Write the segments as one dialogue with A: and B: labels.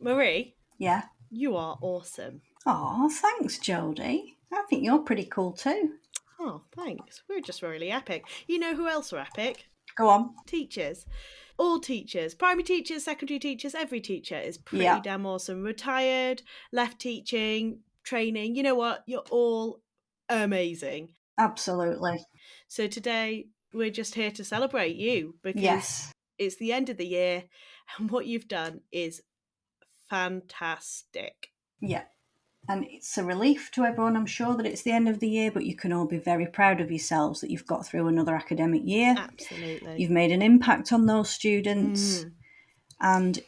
A: Marie,
B: Yeah.
A: you are awesome.
B: Oh, thanks, Jodi. I think you're pretty cool too.
A: Oh, thanks. We're just really epic. You know who else are epic?
B: Go on.
A: Teachers. All teachers, primary teachers, secondary teachers, every teacher is pretty
B: Yeah,
A: damn awesome. Retired, left teaching, training. You know what? You're all amazing.
B: absolutely.
A: So today we're just here to celebrate you because
B: Yes.
A: it's the end of the year and what you've done is fantastic.
B: Yeah. And it's a relief to everyone, I'm sure, that it's the end of the year, but you can all be very proud of yourselves that you've got through another academic year.
A: Absolutely.
B: You've made an impact on those students and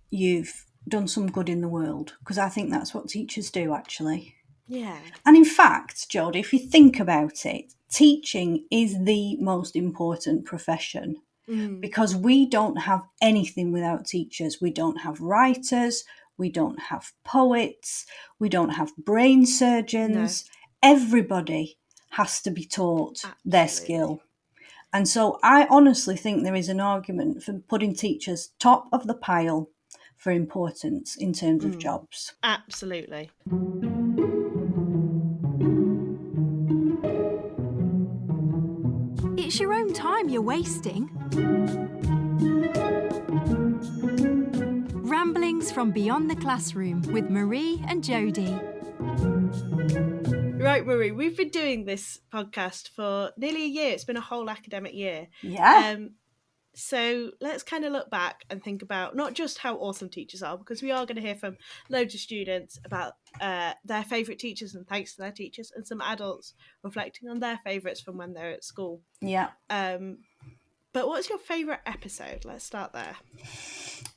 B: you've done some good in the world, because I think that's what teachers do, actually.
A: Yeah.
B: And in fact, Jodi, if you think about it, teaching is the most important profession because we don't have anything without teachers. We don't have writers, we don't have poets, we don't have brain surgeons.
A: No.
B: Everybody has to be taught their
A: Absolutely.
B: skill. And so I honestly think there is an argument for putting teachers top of the pile for importance in terms of jobs.
A: Absolutely.
C: It's your own time you're wasting. Ramblings from Beyond the Classroom with Marie and Jodi.
A: Right, Marie, we've been doing this podcast for nearly a year. It's been a whole academic year.
B: Yeah.
A: So let's kind of look back and think about not just how awesome teachers are, because we are going to hear from loads of students about their favourite teachers and thanks to their teachers, and some adults reflecting on their favourites from when they're at school.
B: Yeah.
A: But what's your favourite episode? Let's start there.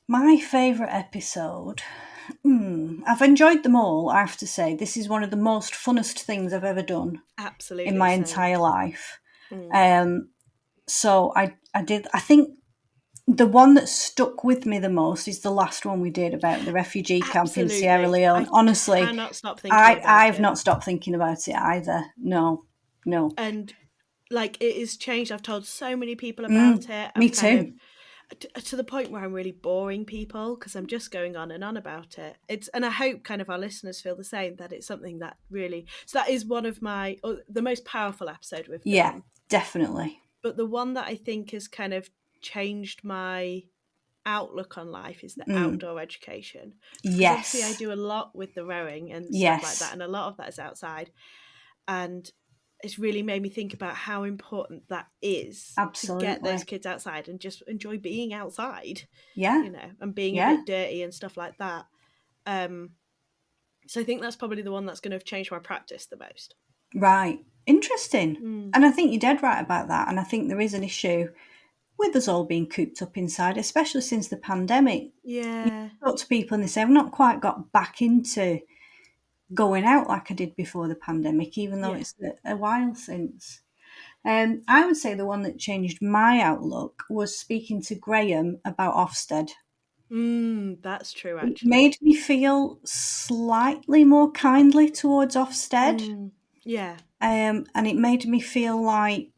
B: My favourite episode? I've enjoyed them all, I have to say. This is one of the most funnest things I've ever done.
A: Absolutely.
B: In my entire life. So I think the one that stuck with me the most is the last one we did about the refugee camp in Sierra Leone. Honestly,
A: I cannot stop thinking about it.
B: I've not stopped thinking about it either. No.
A: And like, it has changed. I've told so many people about it.
B: Me too.
A: To the point where I'm really boring people because I'm just going on and on about it. And I hope kind of our listeners feel the same, that it's something that really, so that is one of the most powerful episode we've done.
B: Yeah, definitely.
A: But the one that I think has kind of changed my outlook on life is the outdoor education.
B: Yes.
A: Obviously I do a lot with the rowing and stuff like that, and a lot of that is outside. And it's really made me think about how important that is.
B: Absolutely.
A: To get those kids outside and just enjoy being outside.
B: Yeah.
A: You know, and being a bit dirty and stuff like that. So I think that's probably the one that's going to have changed my practice the most.
B: Right. Interesting. And I think you're dead right about that. And I think there is an issue with us all being cooped up inside, especially since the pandemic.
A: Yeah.
B: You talk to people and they say, I've not quite got back into going out like I did before the pandemic, even though it's a while since. I would say the one that changed my outlook was speaking to Graham about Ofsted.
A: That's true, actually.
B: It made me feel slightly more kindly towards Ofsted.
A: Yeah.
B: And it made me feel like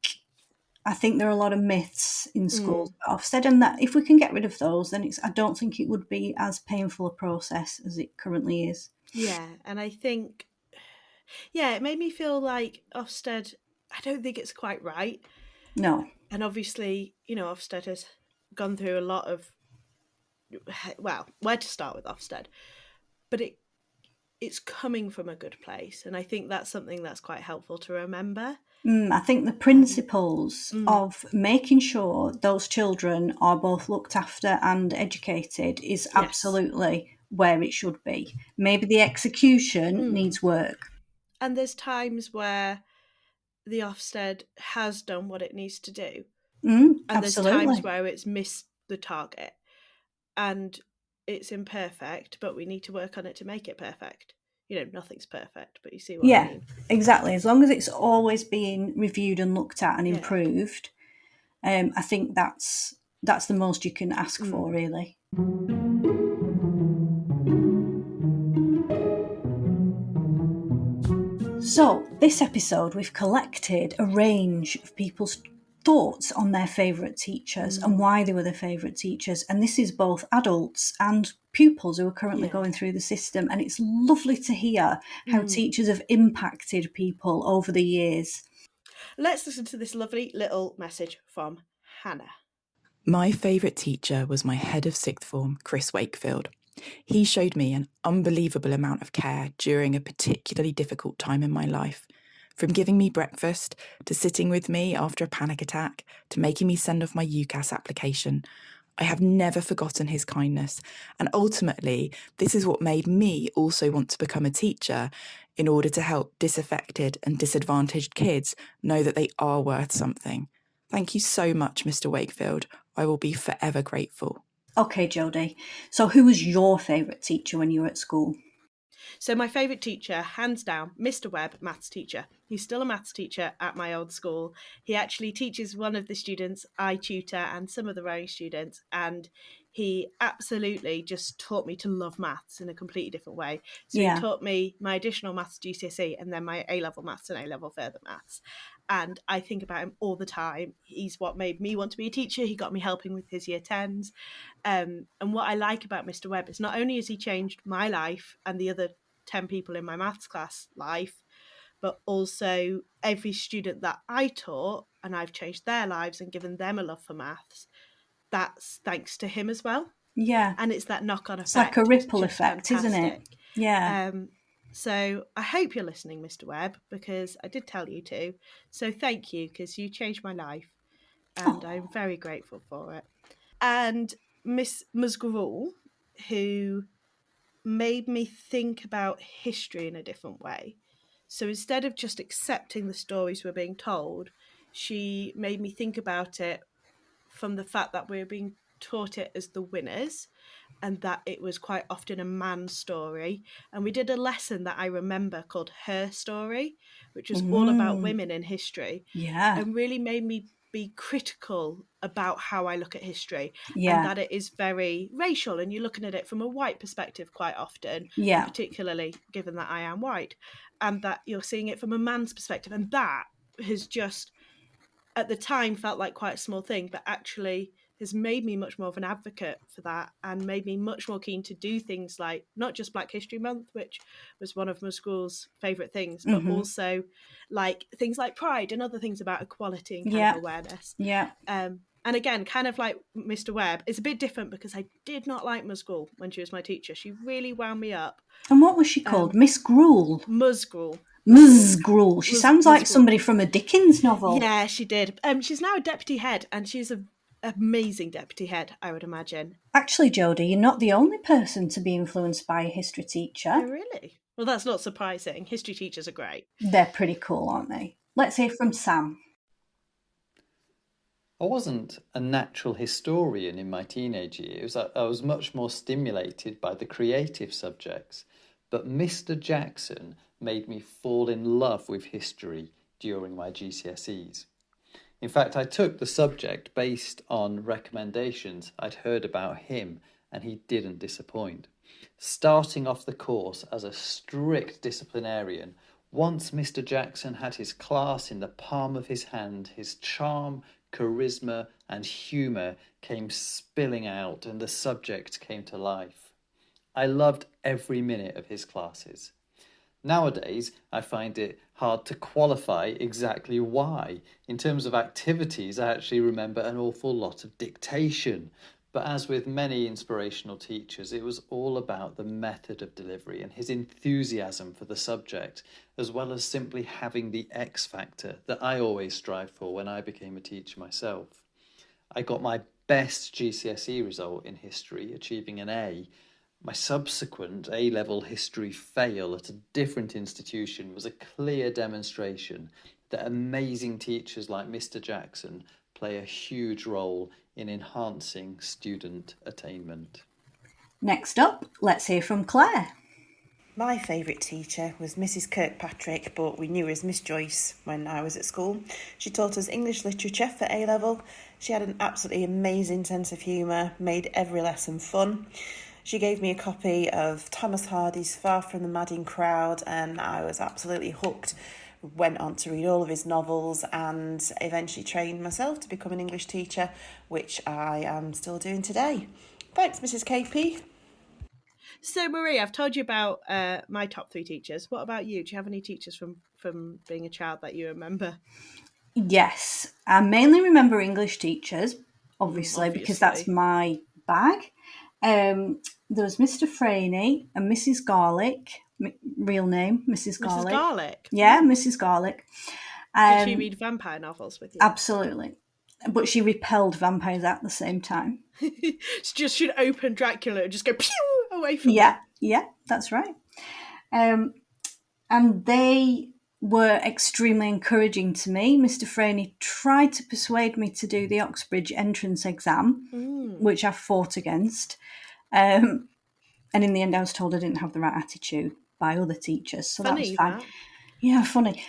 B: I think there are a lot of myths in schools about Ofsted, and that if we can get rid of those, then I don't think it would be as painful a process as it currently is.
A: Yeah, and I think, it made me feel like Ofsted, I don't think it's quite right.
B: No.
A: And obviously, Ofsted has gone through a lot of, well, where to start with Ofsted? But it's coming from a good place, and I think that's something that's quite helpful to remember.
B: I think the principles of making sure those children are both looked after and educated is absolutely where it should be. Maybe the execution needs work.
A: And there's times where the Ofsted has done what it needs to do. And there's times where it's missed the target. And it's imperfect, but we need to work on it to make it perfect. Nothing's perfect, but you see what I mean.
B: Yeah, exactly. As long as it's always being reviewed and looked at and improved, I think that's the most you can ask for, really. So, this episode, we've collected a range of people's thoughts on their favourite teachers and why they were their favourite teachers. And this is both adults and pupils who are currently going through the system, and it's lovely to hear how teachers have impacted people over the years.
A: Let's listen to this lovely little message from Hannah.
D: My favourite teacher was my head of sixth form, Chris Wakefield. He showed me an unbelievable amount of care during a particularly difficult time in my life. From giving me breakfast, to sitting with me after a panic attack, to making me send off my UCAS application. I have never forgotten his kindness, and ultimately, this is what made me also want to become a teacher in order to help disaffected and disadvantaged kids know that they are worth something. Thank you so much, Mr. Wakefield. I will be forever grateful.
B: Okay, Jodi. So who was your favourite teacher when you were at school?
A: So my favourite teacher, hands down, Mr. Webb, maths teacher. He's still a maths teacher at my old school. He actually teaches one of the students I tutor and some of the rowing students, and he absolutely just taught me to love maths in a completely different way. So he taught me my additional maths GCSE and then my A-level maths and A-level further maths. And I think about him all the time. He's what made me want to be a teacher. He got me helping with his year 10s. And what I like about Mr. Webb is not only has he changed my life and the other 10 people in my maths class life, but also every student that I taught, and I've changed their lives and given them a love for maths. That's thanks to him as well.
B: Yeah.
A: And it's that knock-on effect.
B: It's like a ripple effect,
A: fantastic.
B: Isn't it? Yeah.
A: So I hope you're listening, Mr. Webb, because I did tell you to. So thank you, because you changed my life, and I'm very grateful for it. And Miss Musgrul, who made me think about history in a different way. So instead of just accepting the stories we're being told, she made me think about it from the fact that we're being taught it as the winners, and that it was quite often a man's story. And we did a lesson that I remember called Her Story, which was all about women in history.
B: Yeah.
A: And really made me be critical about how I look at history,
B: Yeah.
A: and that it is very racial, and you're looking at it from a white perspective quite often,
B: Yeah.
A: particularly given that I am white, and that you're seeing it from a man's perspective. And that has just, at the time, felt like quite a small thing, but actually has made me much more of an advocate for that, and made me much more keen to do things like not just Black History Month, which was one of my school's favourite things, but also like things like Pride and other things about equality and kind of awareness.
B: Yeah.
A: And again, kind of like Mr. Webb, it's a bit different because I did not like Musgrul when she was my teacher. She really wound me up.
B: And what was she called? Miss Gruel?
A: Musgrul.
B: Musgrul. She sounds like somebody from a Dickens novel.
A: Yeah, she did. She's now a deputy head, and she's an amazing deputy head, I would imagine.
B: Actually, Jodi, you're not the only person to be influenced by a history teacher.
A: Oh, really? Well, that's not surprising. History teachers are great.
B: They're pretty cool, aren't they? Let's hear from Sam.
E: I wasn't a natural historian in my teenage years. I was much more stimulated by the creative subjects. But Mr. Jackson made me fall in love with history during my GCSEs. In fact, I took the subject based on recommendations I'd heard about him, and he didn't disappoint. Starting off the course as a strict disciplinarian, once Mr. Jackson had his class in the palm of his hand, his charm, charisma and humour came spilling out, and the subject came to life. I loved every minute of his classes. Nowadays, I find it hard to qualify exactly why. In terms of activities, I actually remember an awful lot of dictation. But as with many inspirational teachers, it was all about the method of delivery and his enthusiasm for the subject, as well as simply having the X factor that I always strived for when I became a teacher myself. I got my best GCSE result in history, achieving an A. My subsequent A-level history fail at a different institution was a clear demonstration that amazing teachers like Mr. Jackson play a huge role in enhancing student attainment.
B: Next up, let's hear from Claire.
F: My favourite teacher was Mrs. Kirkpatrick, but we knew her as Miss Joyce when I was at school. She taught us English literature for A-level. She had an absolutely amazing sense of humour, made every lesson fun. She gave me a copy of Thomas Hardy's Far from the Madding Crowd, and I was absolutely hooked. Went on to read all of his novels and eventually trained myself to become an English teacher, which I am still doing today. Thanks, Mrs. KP.
A: So, Marie, I've told you about my top 3 teachers. What about you? Do you have any teachers from being a child that you remember?
B: Yes, I mainly remember English teachers, obviously. Because that's my bag. There was Mr. Franey and Mrs. Garlick, real name, Mrs. Garlick.
A: Mrs. Garlick?
B: Yeah, Mrs. Garlick.
A: Did she read vampire novels with you?
B: Absolutely. But she repelled vampires at the same time.
A: She'd open Dracula and just go pew away from
B: them. Yeah, that's right. And they were extremely encouraging to me. Mr. Franey tried to persuade me to do the Oxbridge entrance exam, which I fought against. And in the end, I was told I didn't have the right attitude by other teachers. So funny, that was fine. That. Yeah, funny.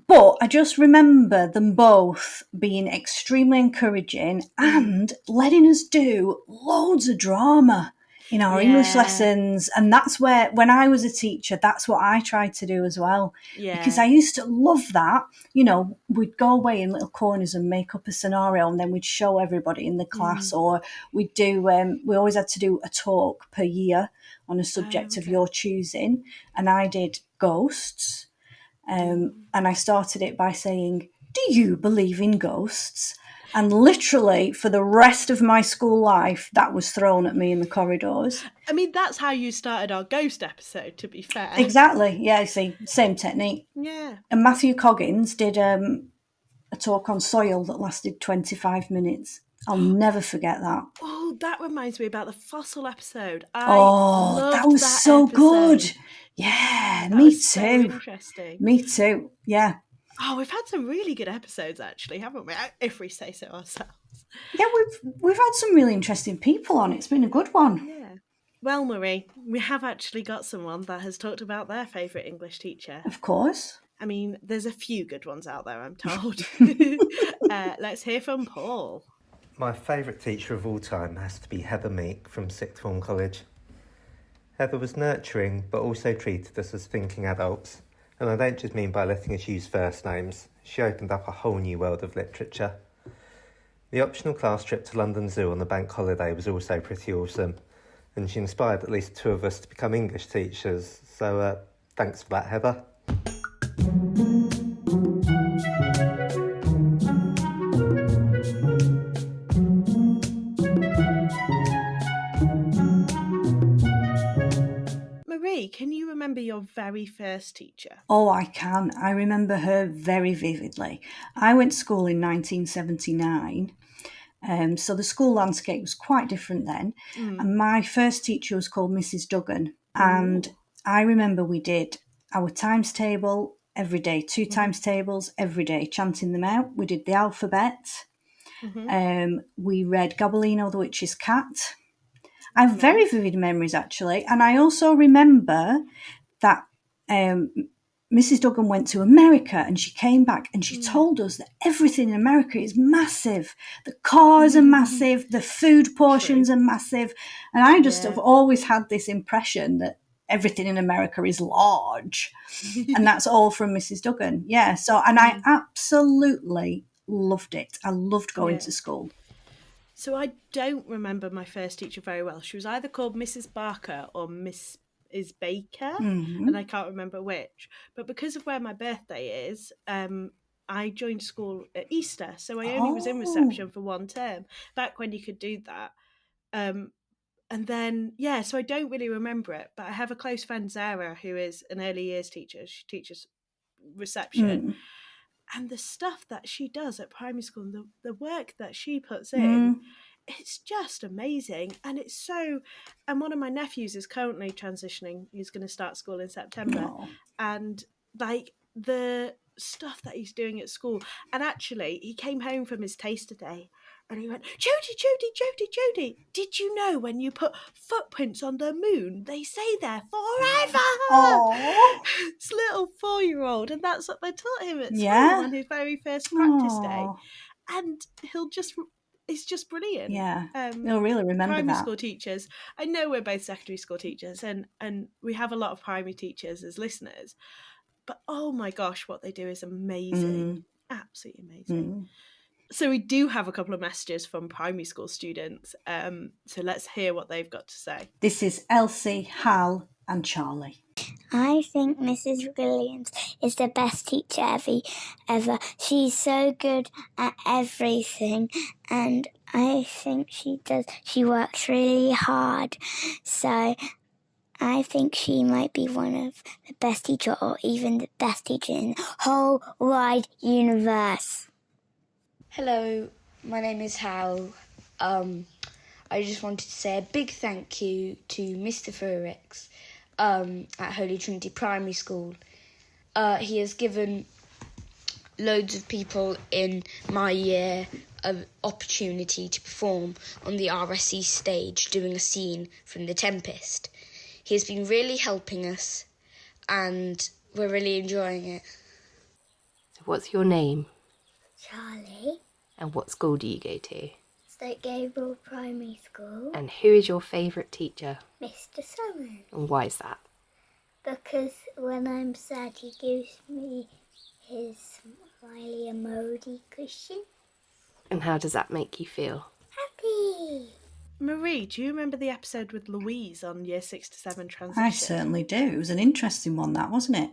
B: But I just remember them both being extremely encouraging and letting us do loads of drama in our English lessons. And that's where, when I was a teacher, that's what I tried to do as well. Yeah. Because I used to love that. You know, we'd go away in little corners and make up a scenario, and then we'd show everybody in the class, or we'd do, we always had to do a talk per year on a subject of your choosing. And I did ghosts. And I started it by saying, "Do you believe in ghosts?" And literally for the rest of my school life, that was thrown at me in the corridors.
A: I mean, that's how you started our ghost episode, to be fair.
B: Exactly. Yeah, see, same technique.
A: Yeah.
B: And Matthew Coggins did a talk on soil that lasted 25 minutes. I'll never forget that.
A: Oh, that reminds me about the fossil episode.
B: That was so episode. Good. Yeah, that me too. So
A: interesting.
B: Me too. Yeah.
A: Oh, we've had some really good episodes, actually, haven't we? If we say so ourselves.
B: Yeah, we've had some really interesting people on. It's been a good one.
A: Yeah. Well, Marie, we have actually got someone that has talked about their favourite English teacher.
B: Of course.
A: I mean, there's a few good ones out there, I'm told. Let's hear from Paul.
G: My favourite teacher of all time has to be Heather Meek from Sixth Form College. Heather was nurturing, but also treated us as thinking adults. And I don't just mean by letting us use first names. She opened up a whole new world of literature. The optional class trip to London Zoo on the bank holiday was also pretty awesome. And she inspired at least 2 of us to become English teachers. So thanks for that, Heather.
A: Marie, can you remember your very first teacher?
B: Oh, I can. I remember her very vividly. I went to school in 1979. So the school landscape was quite different then. And my first teacher was called Mrs. Duggan. And I remember we did our times table every day, 2 times tables every day, chanting them out. We did the alphabet. We read Gabellino the Witch's Cat. I have very vivid memories, actually. And I also remember that Mrs. Duggan went to America and she came back and she told us that everything in America is massive. The cars are massive, the food portions are massive. And I just have always had this impression that everything in America is large. And that's all from Mrs. Duggan. Yeah. So, and I absolutely loved it. I loved going to school.
A: So I don't remember my first teacher very well. She was either called Mrs. Barker or Miss Baker, and I can't remember which. But because of where my birthday is, I joined school at Easter, so I only was in reception for 1 term, back when you could do that. And then, so I don't really remember it, but I have a close friend, Zara, who is an early years teacher. She teaches reception. And the stuff that she does at primary school, and the work that she puts in, it's just amazing. And it's so... And one of my nephews is currently transitioning. He's going to start school in September. And, like, the stuff that he's doing at school... And actually, he came home from his taster day, and he went, Jodi, did you know when you put footprints on the moon, they stay there forever? It's little 4-year-old, and that's what they taught him at school on his very first practice day. And it's just brilliant.
B: Yeah, he'll really remember
A: primary
B: that.
A: School teachers. I know we're both secondary school teachers, and we have a lot of primary teachers as listeners. But oh my gosh, what they do is amazing. Absolutely amazing. So we do have a couple of messages from primary school students. So let's hear what they've got to say.
B: This is Elsie, Hal and Charlie.
H: I think Mrs. Williams is the best teacher ever. She's so good at everything, and I think she works really hard. So I think she might be one of the best teacher, or even the best teacher in the whole wide universe.
I: Hello, my name is Hal. I just wanted to say a big thank you to Mr. Furix at Holy Trinity Primary School. He has given loads of people in my year an opportunity to perform on the RSC stage doing a scene from The Tempest. He has been really helping us and we're really enjoying it.
J: So what's your name?
H: Charlie.
J: And what school do you go to?
H: St. Gabriel Primary School.
J: And who is your favourite teacher?
H: Mr. Summers.
J: And why is that?
H: Because when I'm sad, he gives me his smiley emoji cushion.
J: And how does that make you feel?
H: Happy.
A: Marie, do you remember the episode with Louise on Year 6 to 7 transition?
B: I certainly do. It was an interesting one, that, wasn't it?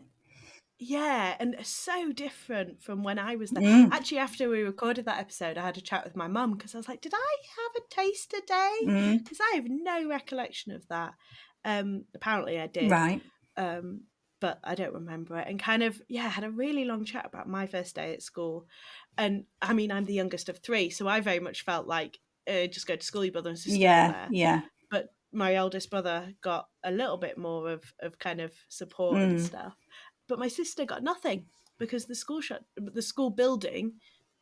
A: Yeah, and so different from when I was there. Actually, after we recorded that episode, I had a chat with my mum because I was like, did I have a taster day? Because I have no recollection of that. Apparently I did.
B: Right.
A: But I don't remember it. And kind of, had a really long chat about my first day at school. And I mean, I'm the youngest of 3, so I very much felt like, just go to school, your brother and sister there.
B: Yeah.
A: But my eldest brother got a little bit more of kind of support and stuff. But my sister got nothing because the school building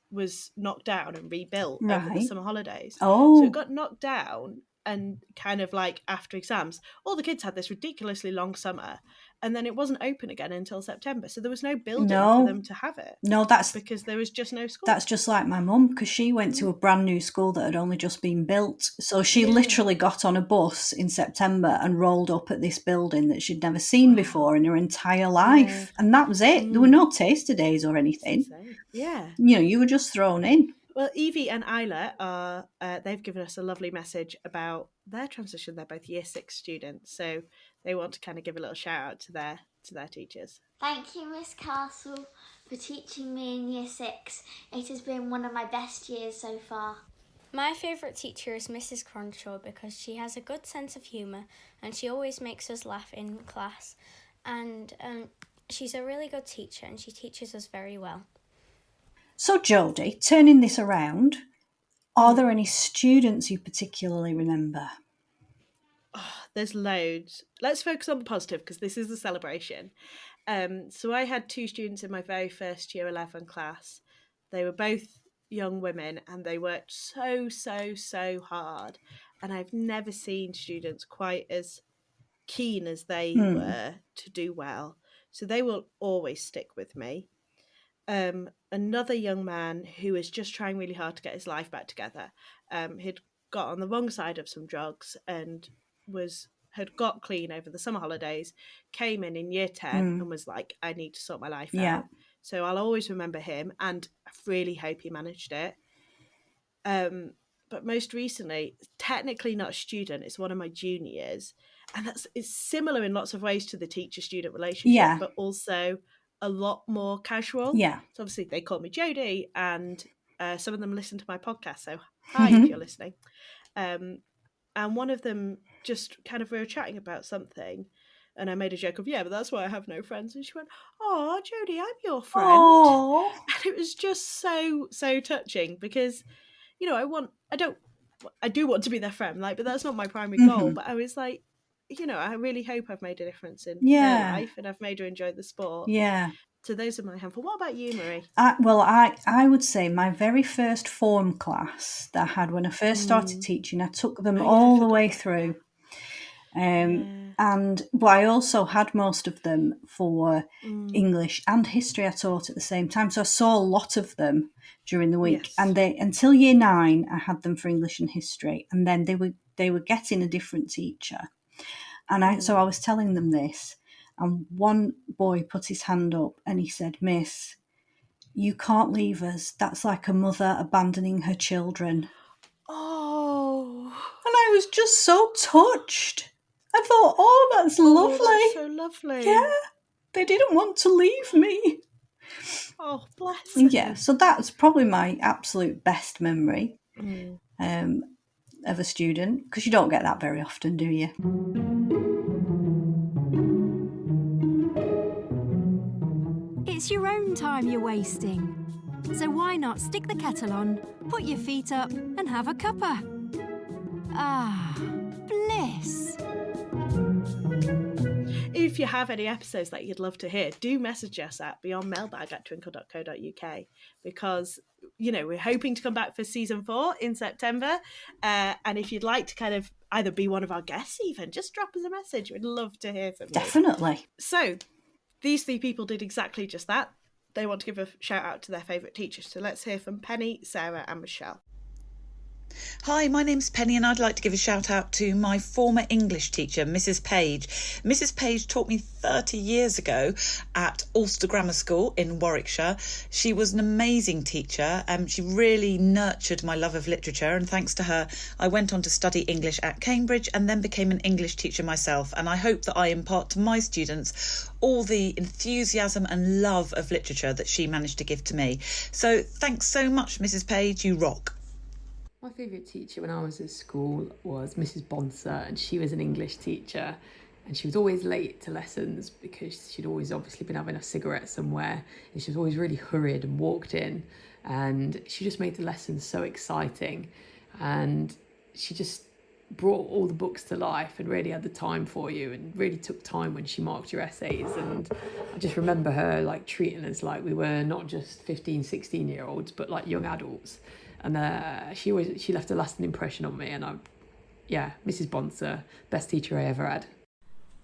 A: was knocked down and rebuilt over the summer holidays.
B: Oh.
A: So it got knocked down, and kind of like after exams, all the kids had this ridiculously long summer, and then it wasn't open again until September. So there was no building for them to have it.
B: No, that's
A: because there was just no school.
B: That's just like my mum, because she went to a brand new school that had only just been built. So she literally got on a bus in September and rolled up at this building that she'd never seen before in her entire life. And that was it. There were no taster days or anything.
A: Yeah.
B: You know, you were just thrown in.
A: Well, Evie and Isla they've given us a lovely message about their transition. They're both Year 6 students, so they want to kind of give a little shout out to their teachers.
K: Thank you, Miss Castle, for teaching me in Year 6. It has been one of my best years so far.
L: My favourite teacher is Mrs. Cronshaw because she has a good sense of humour and she always makes us laugh in class. And she's a really good teacher and she teaches us very well.
B: So, Jodi, turning this around, are there any students you particularly remember?
A: Oh, there's loads. Let's focus on the positive because this is the celebration. So I had 2 students in my very first Year 11 class. They were both young women and they worked so hard. And I've never seen students quite as keen as they were to do well. So they will always stick with me. Another young man who was just trying really hard to get his life back together. He'd got on the wrong side of some drugs and had got clean over the summer holidays, came in Year 10 and was like, I need to sort my life out. So I'll always remember him and I really hope he managed it. But most recently, technically not a student, it's one of my juniors. And it's similar in lots of ways to the teacher-student relationship, but also a lot more casual.
B: Yeah.
A: So obviously they call me Jodi and some of them listen to my podcast. So hi, if you're listening. And one of them just kind of, we were chatting about something and I made a joke of, but that's why I have no friends. And she went, oh, Jodi, I'm your friend.
B: Aww.
A: And it was just so touching because, you know, I do want to be their friend, like, but that's not my primary goal. But I was like, you know, I really hope I've made a difference in her life and I've made her enjoy the sport.
B: Yeah.
A: So those are my handful. What about you, Marie?
B: I would say my very first form class that I had when I first started teaching, I took them all the way through. But I also had most of them for English and history I taught at the same time. So I saw a lot of them during the week. And until Year 9, I had them for English and history. And then they were getting a different teacher. And so I was telling them this, and one boy put his hand up and he said, Miss, You can't leave us. That's like a mother abandoning her children.
A: Oh.
B: And I was just so touched. I thought, oh, that's lovely.
A: That's so lovely.
B: Yeah, they didn't want to leave me.
A: Oh, bless them.
B: Yeah, so that's probably my absolute best memory of a student, because you don't get that very often, do you?
C: It's your own time you're wasting. So why not stick the kettle on, put your feet up and have a cuppa? Ah, bliss.
A: If you have any episodes that you'd love to hear, do message us at beyondmailbag@twinkle.co.uk, because, you know, we're hoping to come back for season 4 in September. And if you'd like to kind of either be one of our guests even, just drop us a message. We'd love to hear from you.
B: Definitely.
A: So these 3 people did exactly just that. They want to give a shout out to their favourite teachers. So let's hear from Penny, Sarah and Michelle.
M: Hi, my name's Penny and I'd like to give a shout out to my former English teacher, Mrs. Page. Mrs. Page taught me 30 years ago at Ulster Grammar School in Warwickshire. She was an amazing teacher. She really nurtured my love of literature, and thanks to her, I went on to study English at Cambridge and then became an English teacher myself. And I hope that I impart to my students all the enthusiasm and love of literature that she managed to give to me. So thanks so much, Mrs. Page. You rock.
N: My favourite teacher when I was at school was Mrs. Bonser, and she was an English teacher, and she was always late to lessons because she'd always obviously been having a cigarette somewhere, and she was always really hurried and walked in, and she just made the lessons so exciting, and she just brought all the books to life and really had the time for you and really took time when she marked your essays. And I just remember her like treating us like we were not just 15, 16-year-olds, but like young adults. And she left a lasting impression on me. And Mrs. Bonser, best teacher I ever had.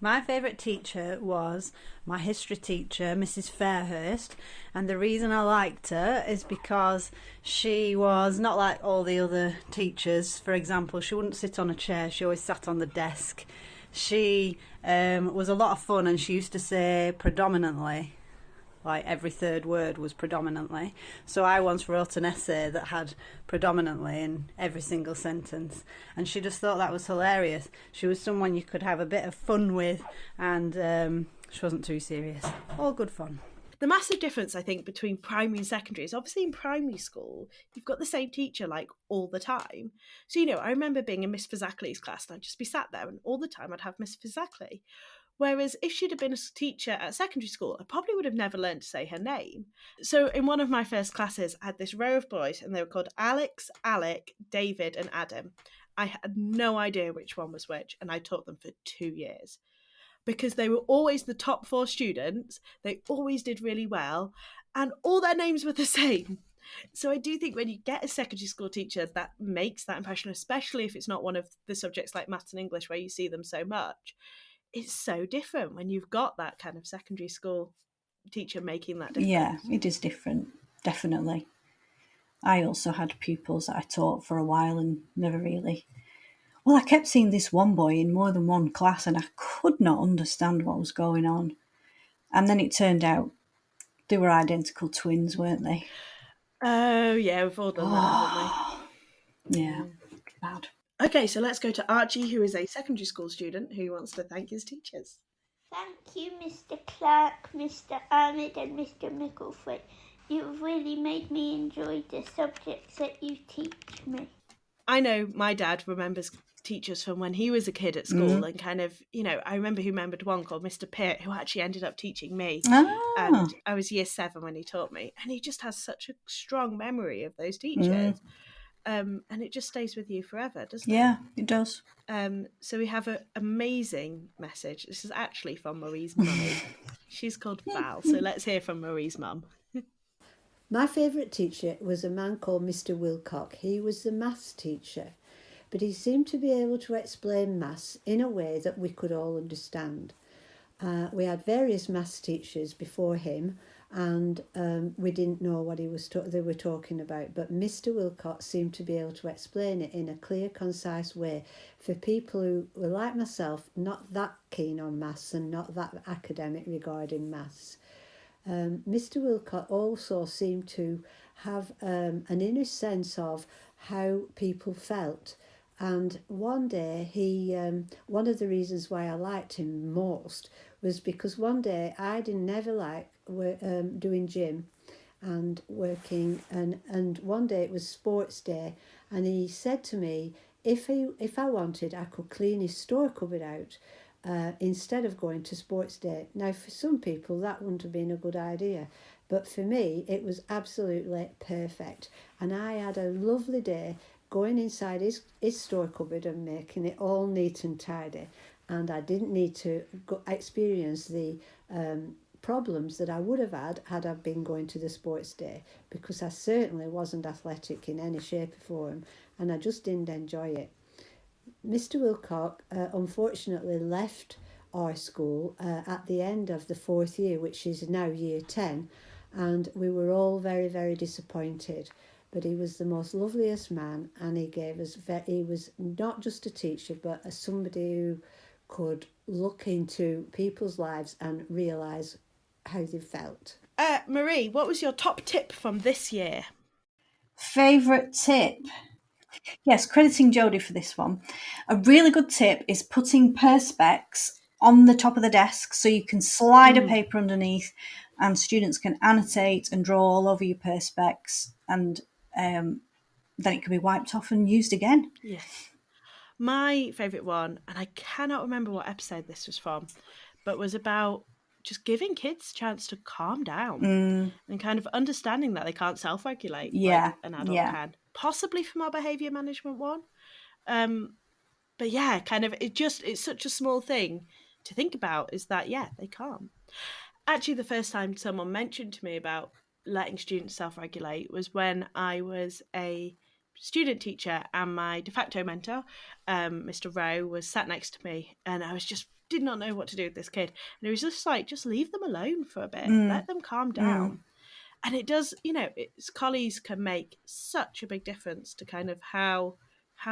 O: My favourite teacher was my history teacher, Mrs. Fairhurst, and the reason I liked her is because she was not like all the other teachers. For example, she wouldn't sit on a chair, she always sat on the desk. She was a lot of fun, and she used to say predominantly. Like every third word was predominantly. So I once wrote an essay that had predominantly in every single sentence. And she just thought that was hilarious. She was someone you could have a bit of fun with, and she wasn't too serious. All good fun.
A: The massive difference, I think, between primary and secondary is obviously in primary school, you've got the same teacher like all the time. So, you know, I remember being in Miss Fazakli's class and I'd just be sat there and all the time I'd have Miss Fazakli. Whereas if she'd have been a teacher at secondary school, I probably would have never learned to say her name. So in one of my first classes, I had this row of boys and they were called Alex, Alec, David and Adam. I had no idea which one was which, and I taught them for 2 years. Because they were always the top 4 students, they always did really well, and all their names were the same. So I do think when you get a secondary school teacher, that makes that impression, especially if it's not one of the subjects like maths and English where you see them so much. It's so different when you've got that kind of secondary school teacher making that difference.
B: Yeah, it is different, definitely. I also had pupils that I taught for a while and never really... Well, I kept seeing this one boy in more than one class and I could not understand what was going on. And then it turned out they were identical twins, weren't they?
A: Oh, yeah, we've all done that, haven't
B: we? Yeah, bad.
A: Okay, so let's go to Archie, who is a secondary school student who wants to thank his teachers.
K: Thank you, Mr. Clark, Mr. Ahmed and Mr. Mickleford. You've really made me enjoy the subjects that you teach me.
A: I know my dad remembers teachers from when he was a kid at school and kind of, you know, I remembered one called Mr. Pitt who actually ended up teaching me. And I was year 7 when he taught me, and he just has such a strong memory of those teachers. And it just stays with you forever, doesn't it?
B: Yeah, it does.
A: So we have an amazing message. This is actually from Marie's mummy. She's called Val, so let's hear from Marie's mum.
P: My favourite teacher was a man called Mr. Wilcock. He was the maths teacher, but he seemed to be able to explain maths in a way that we could all understand. We had various maths teachers before him, and we didn't know what they were talking about, but Mr. Wilcox seemed to be able to explain it in a clear, concise way for people who were like myself, not that keen on maths and not that academic regarding maths. Mr. Wilcott also seemed to have an inner sense of how people felt. And one day one of the reasons why I liked him most was because one day I didn't never like doing gym and working, and one day it was sports day, and he said to me, if I wanted, I could clean his store cupboard out instead of going to sports day. Now, for some people, that wouldn't have been a good idea, but for me, it was absolutely perfect. And I had a lovely day going inside his store cupboard and making it all neat and tidy. And I didn't need to experience the problems that I would have had I been going to the sports day, because I certainly wasn't athletic in any shape or form, and I just didn't enjoy it. Mr. Wilcock unfortunately left our school at the end of the 4th year, which is now year 10, and we were all very, very disappointed. But he was the most loveliest man, and he was not just a teacher, but as somebody who could look into people's lives and realise how they felt.
A: Marie, what was your top tip from this year?
B: Favourite tip? Yes, crediting Jodi for this one. A really good tip is putting perspex on the top of the desk so you can slide a paper underneath and students can annotate and draw all over your perspex, and then it can be wiped off and used again.
A: Yes. My favourite one, and I cannot remember what episode this was from, but was about just giving kids a chance to calm down and kind of understanding that they can't self-regulate like an adult can. Possibly from our behaviour management one. But yeah, kind of it's such a small thing to think about, is that, yeah, they can't. Actually, the first time someone mentioned to me about letting students self-regulate was when I was a student teacher, and my de facto mentor, Mr. Rowe, was sat next to me, and I did not know what to do with this kid. And it was just like, just leave them alone for a bit, let them calm down. And it does, colleagues can make such a big difference to kind of how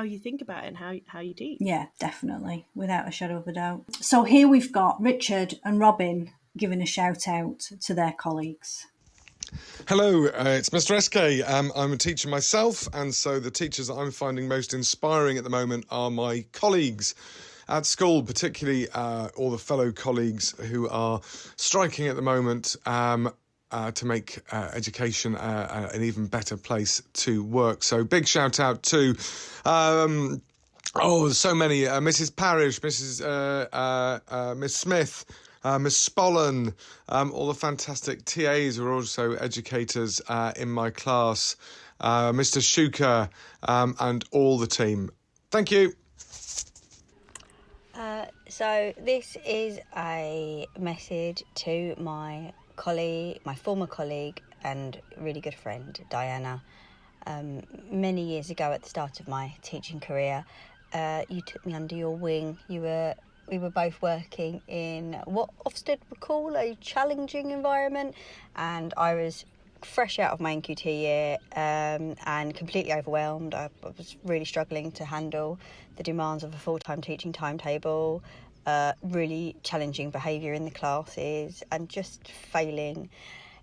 A: you think about it and how you teach.
B: Yeah, definitely, without a shadow of a doubt. So here we've got Richard and Robin giving a shout out to their colleagues.
Q: Hello, it's Mr. SK. I'm a teacher myself, and so the teachers that I'm finding most inspiring at the moment are my colleagues at school, particularly all the fellow colleagues who are striking at the moment to make education an even better place to work. So big shout out to so many, Mrs. Parrish, Miss Smith, Miss Spollen, all the fantastic TAs who are also educators in my class, Mr. Shuka, and all the team. Thank you.
R: So this is a message to my former colleague and really good friend, Diana. Many years ago, at the start of my teaching career, you took me under your wing. We were both working in what Ofsted would call a challenging environment, and I was fresh out of my NQT year and completely overwhelmed. I was really struggling to handle the demands of a full-time teaching timetable, really challenging behaviour in the classes, and just failing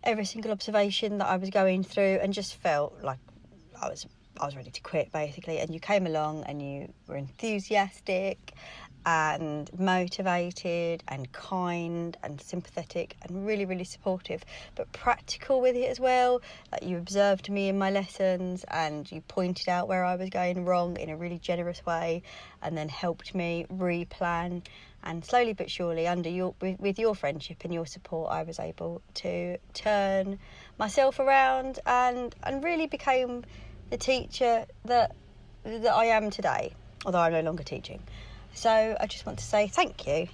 R: every single observation that I was going through, and just felt like I was ready to quit, basically. And you came along and you were enthusiastic and motivated and kind and sympathetic and really, really supportive, but practical with it as well. Like, you observed me in my lessons and you pointed out where I was going wrong in a really generous way, and then helped me replan. And slowly but surely, with your friendship and your support, I was able to turn myself around and really became the teacher that I am today, although I'm no longer teaching. So I just want to say thank you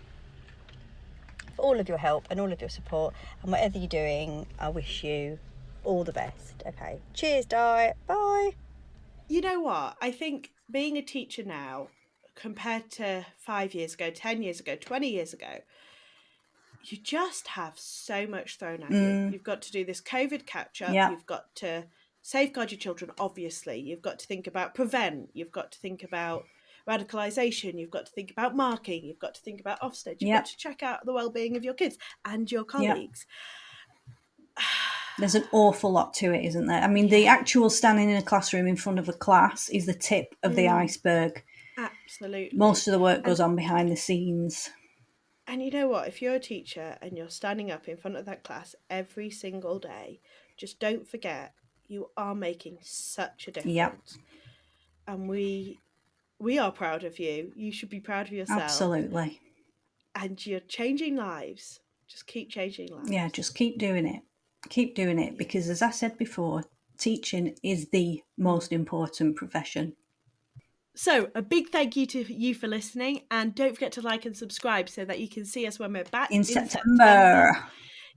R: for all of your help and all of your support, and whatever you're doing, I wish you all the best. Okay, cheers, Di. Bye.
A: You know what? I think being a teacher now, compared to 5 years ago, 10 years ago, 20 years ago, you just have so much thrown at you. You've got to do this COVID catch-up.
B: Yeah.
A: You've got to safeguard your children, obviously. You've got to think about prevent. You've got to think about radicalisation. You've got to think about marking. You've got to think about Ofsted. You've got to check out the well-being of your kids and your colleagues.
B: There's an awful lot to it, isn't there? I mean, the actual standing in a classroom in front of a class is the tip of the iceberg.
A: Absolutely.
B: Most of the work goes on behind the scenes.
A: And you know what? If you're a teacher and you're standing up in front of that class every single day, just don't forget you are making such a difference.
B: Yep.
A: And we are proud of you. You should be proud of yourself.
B: Absolutely.
A: And you're changing lives. Just keep changing lives.
B: Yeah, just keep doing it. Keep doing it, because as I said before, teaching is the most important profession.
A: So a big thank you to you for listening, and don't forget to like and subscribe so that you can see us when we're back
B: in September.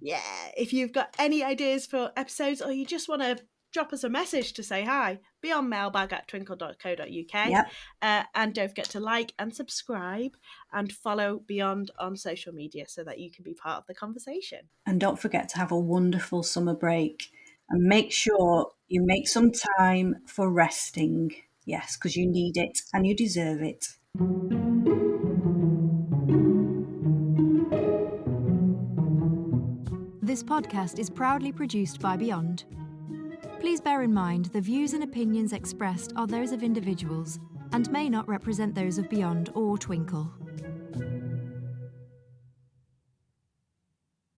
A: Yeah, if you've got any ideas for episodes, or you just want to drop us a message to say hi, be on mailbag@twinkle.co.uk.
B: Yep.
A: And don't forget to like and subscribe and follow Beyond on social media so that you can be part of the conversation.
B: And don't forget to have a wonderful summer break, and make sure you make some time for resting. Yes, because you need it and you deserve it.
C: This podcast is proudly produced by Beyond. Please bear in mind the views and opinions expressed are those of individuals and may not represent those of Beyond or Twinkle.